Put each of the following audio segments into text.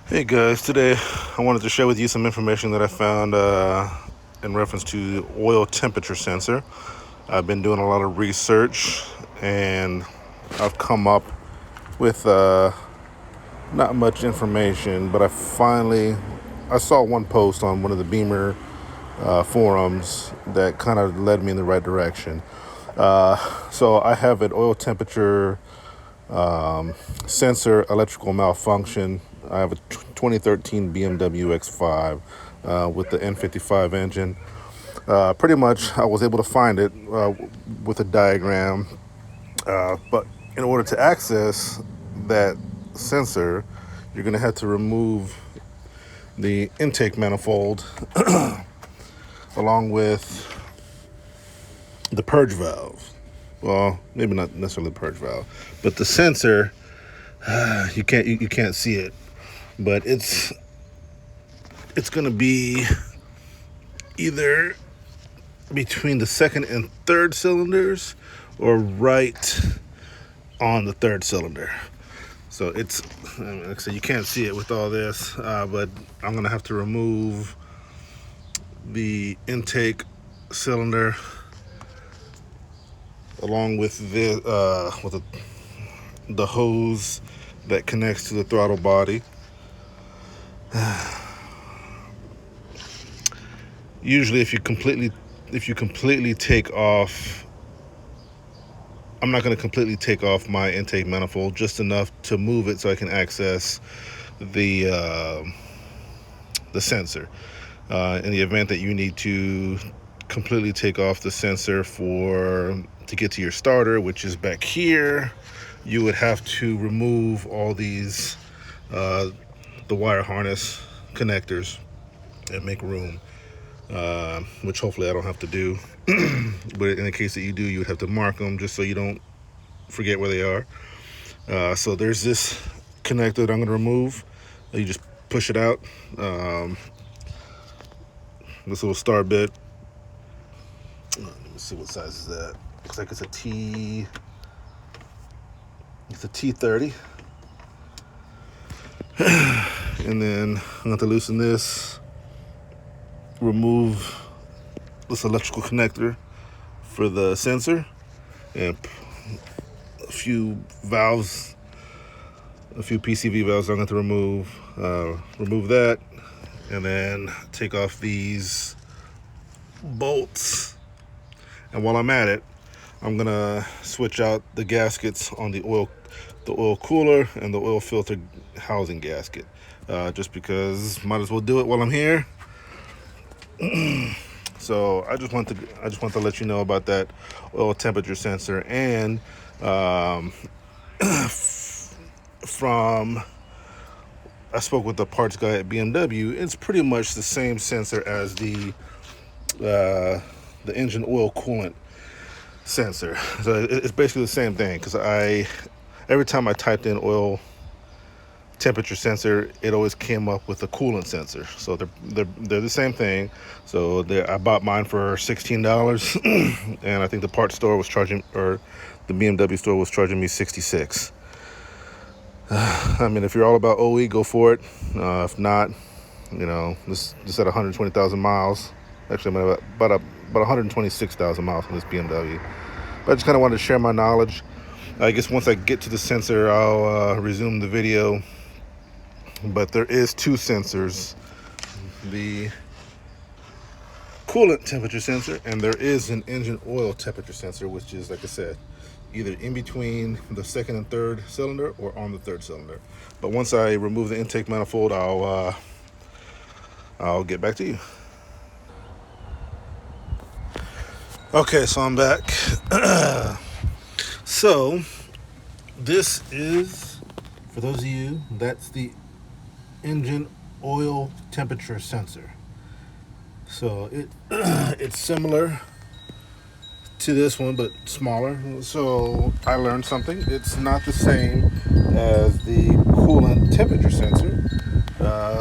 Hey guys, today I wanted to share with you some information that I found in reference to the oil temperature sensor. I've been doing a lot of research and I've come up with not much information, but I saw one post on one of the Beamer forums that kind of led me in the right direction. So I have an oil temperature sensor electrical malfunction. I have a 2013 BMW X5 with the N55 engine. Pretty much, I was able to find it with a diagram, but in order to access that sensor, you're going to have to remove the intake manifold along with the purge valve. Well, maybe not necessarily the purge valve, but the sensor. You can't see it, but it's gonna be either between the second and third cylinders or right on the third cylinder. So it's, like I said, you can't see it with all this, but I'm gonna have to remove the intake cylinder along with the hose that connects to the throttle body. Usually, if you completely take off, I'm not going to completely take off my intake manifold, just enough to move it so I can access the sensor. In the event that you need to completely take off the sensor to get to your starter, which is back here, you would have to remove all these the wire harness connectors and make room, which hopefully I don't have to do. But in the case that you do, you would have to mark them just so you don't forget where they are. So there's this connector that I'm going to remove. You just push it out. This little star bit. Let me see, what size is that? Looks like it's a T. It's a T30. And then I'm going to loosen this, remove this electrical connector for the sensor, and a few valves, a few PCV valves I'm going to remove that, and then take off these bolts. And while I'm at it, I'm going to switch out the gaskets on the oil cooler and the oil filter housing gasket, just because might as well do it while I'm here. So I just want to let you know about that oil temperature sensor. And from I spoke with the parts guy at BMW. It's pretty much the same sensor as the engine oil coolant sensor. So it's basically the same thing, because every time I typed in oil temperature sensor, it always came up with a coolant sensor. So they're the same thing. So I bought mine for $16, and I think the parts store was charging, or the BMW store was charging me $66. I mean, if you're all about OE, go for it. If not, this at 120,000 miles. Actually, I'm about 126,000 miles on this BMW. But I just kind of wanted to share my knowledge. I guess once I get to the sensor, I'll resume the video. But there is two sensors: the coolant temperature sensor, and there is an engine oil temperature sensor, which is, like I said, either in between the second and third cylinder or on the third cylinder. But once I remove the intake manifold, I'll get back to you. Okay, so I'm back. So this is, for those of you, that's the engine oil temperature sensor. So it's similar to this one, but smaller. So I learned something. It's not the same as the coolant temperature sensor,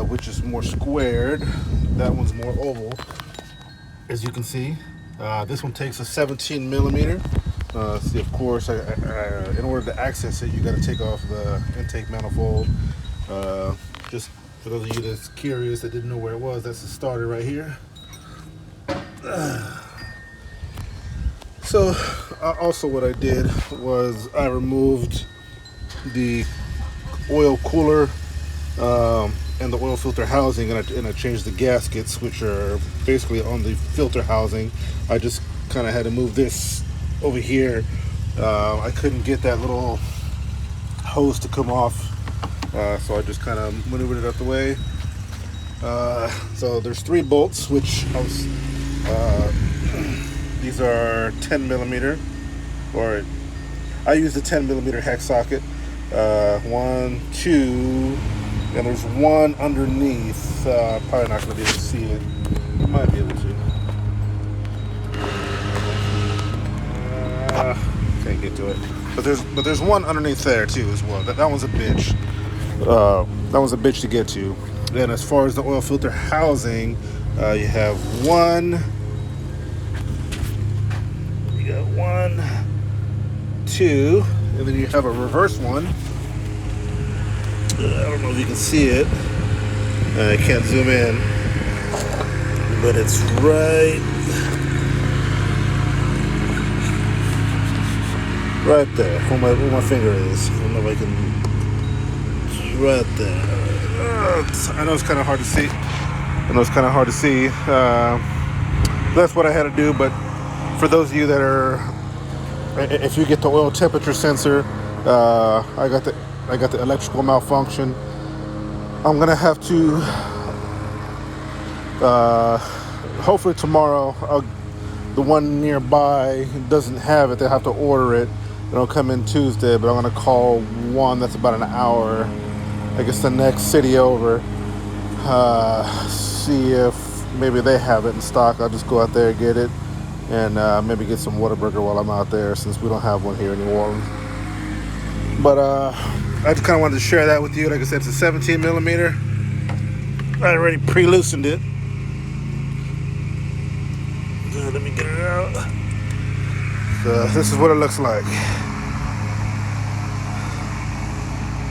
which is more squared. That one's more oval, as you can see. This one takes a 17 millimeter. See, of course, in order to access it, you got to take off the intake manifold. Just For those of you that's curious that didn't know where it was, that's the starter right here. So also what I did was I removed the oil cooler and the oil filter housing, and I changed the gaskets, which are basically on the filter housing. I just kind of had to move this over here. I couldn't get that little hose to come off, so I just kind of maneuvered it out the way. So there's 3 bolts, which I was these are 10 millimeter, or I use the 10 millimeter hex socket. 1, 2, and there's one underneath. Probably not going to be able to see it. Might be able to. Can't get to it. But there's one underneath there too as well. That one's a bitch. That one's a bitch to get to. And as far as the oil filter housing, you have one. You got 1, 2, and then you have a reverse one. I don't know if you can see it. I can't zoom in, but it's right there, where my finger is. I don't know if I can. It's right there. I know it's kind of hard to see. That's what I had to do. But for those of you that are, if you get the oil temperature sensor, I got the electrical malfunction. I'm gonna have to. Hopefully tomorrow, the one nearby doesn't have it. They have to order it. It'll come in Tuesday, but I'm gonna call one that's about an hour, I guess the next city over. See if maybe they have it in stock. I'll just go out there and get it, and maybe get some Whataburger while I'm out there, since we don't have one here in New Orleans. But I just kind of wanted to share that with you. Like I said, it's a 17 millimeter. I already pre-loosened it. Let me get it out. So this is what it looks like.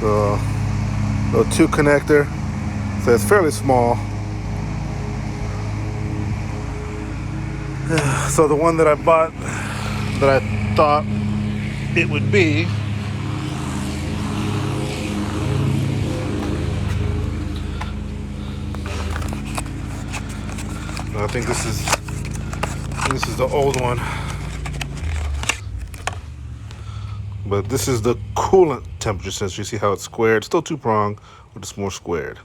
So, little 2 connector. So it's fairly small. So the one that I bought, that I thought it would be, I think this is the old one, but this is the coolant temperature sensor. You see how it's squared? Still 2-prong, but it's more squared.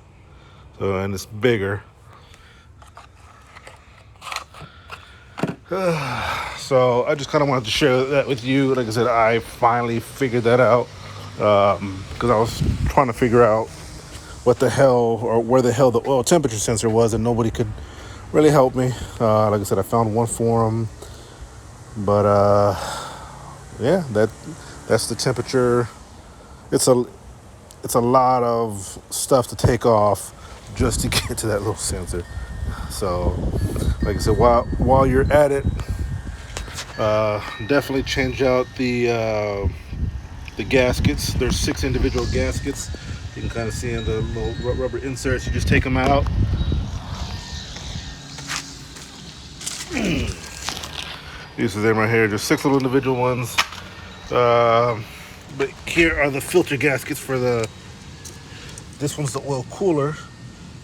So, and it's bigger. So I just kind of wanted to share that with you. Like I said, I finally figured that out, because I was trying to figure out what the hell, or where the hell the oil temperature sensor was, and nobody could really help me. Like I said, I found one forum, but yeah, that's the temperature. It's a lot of stuff to take off just to get to that little sensor. So, like I said, while you're at it, definitely change out the gaskets. There's 6 individual gaskets. You can kind of see in the little rubber inserts. You just take them out. These are them right here. Just 6 little individual ones. But here are the filter gaskets for this one's the oil cooler,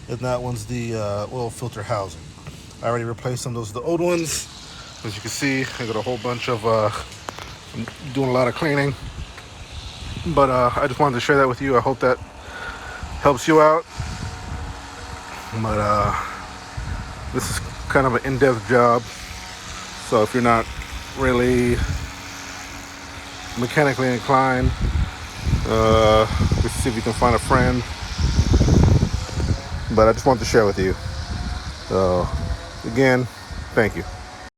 and that one's the oil filter housing. I already replaced them. Those are the old ones. As you can see, I got a whole bunch of, I'm doing a lot of cleaning. But I just wanted to share that with you. I hope that helps you out. But this is kind of an in-depth job. So if you're not really mechanically inclined, just see if you can find a friend. But I just wanted to share with you. So again, thank you.